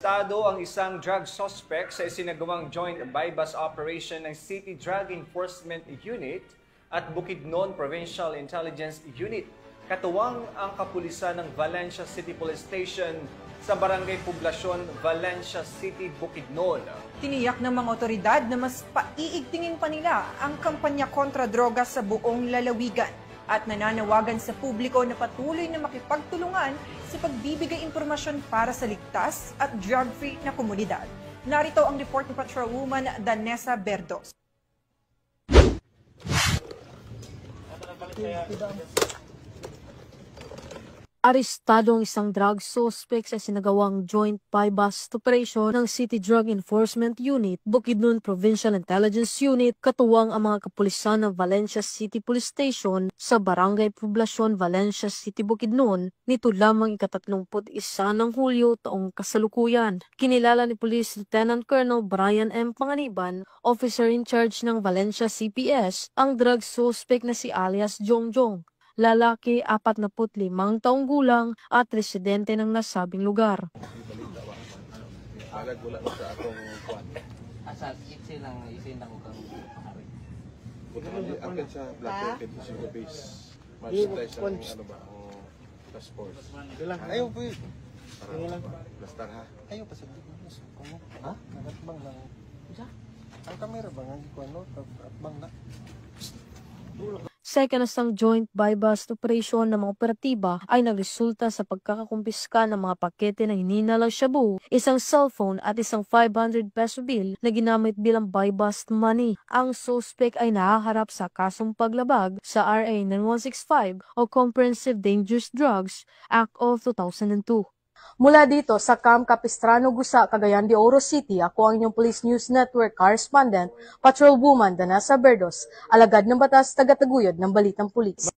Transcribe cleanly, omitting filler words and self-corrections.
Arestado ang isang drug suspect sa isinagawang joint bypass operation ng City Drug Enforcement Unit at Bukidnon Provincial Intelligence Unit. Katuwang ang kapulisan ng Valencia City Police Station sa Barangay Poblacion, Valencia City, Bukidnon. Tiniyak ng mga otoridad na mas paiigtingin pa nila ang kampanya kontra droga sa buong lalawigan at nananawagan sa publiko na patuloy na makipagtulungan sa pagbibigay impormasyon para sa ligtas at drug-free na komunidad. Narito ang report ni Patrolwoman Danessa Berdos. Arestado ang isang drug suspect sa sinagawang joint bypass operation ng City Drug Enforcement Unit, Bukidnon Provincial Intelligence Unit, katuwang ang mga kapulisan ng Valencia City Police Station sa Barangay Poblacion, Valencia City, Bukidnon, nito lamang ika-31 ng Hulyo taong kasalukuyan. Kinilala ni Police Lieutenant Colonel Brian M. Panganiban, officer in charge ng Valencia CPS, ang drug suspect na si alias Jongjong. Lalaki, 45 taong gulang at residente ng nasabing lugar. Balag wala sa atong kuan. Asal itse lang isin lang kang pahari. Akin sa black market sa base. Merchandise ang ano ba ang passport. Ayaw po yun. Ano lang? Blastar ha. Ayaw pa sa dito. Kumo. Ha? Nagatbang lang. Isa? Ang kamera ba nga ko ano? Atbang na. Second asang joint bypass operation ng mga operatiba ay nagresulta sa pagkakakumpiska ng mga pakete ng hininalang shabu, isang cellphone at isang 500 peso bill na ginamit bilang bypass money. Ang suspect ay nahaharap sa kasong paglabag sa RA 9165 o Comprehensive Dangerous Drugs Act of 2002. Mula dito sa Camp Capistrano, Gusa, Cagayan de Oro City, ako ang inyong Police News Network correspondent, Patrolwoman Danessa Berdos, alagad ng batas, tagataguyod ng Balitang Pulis.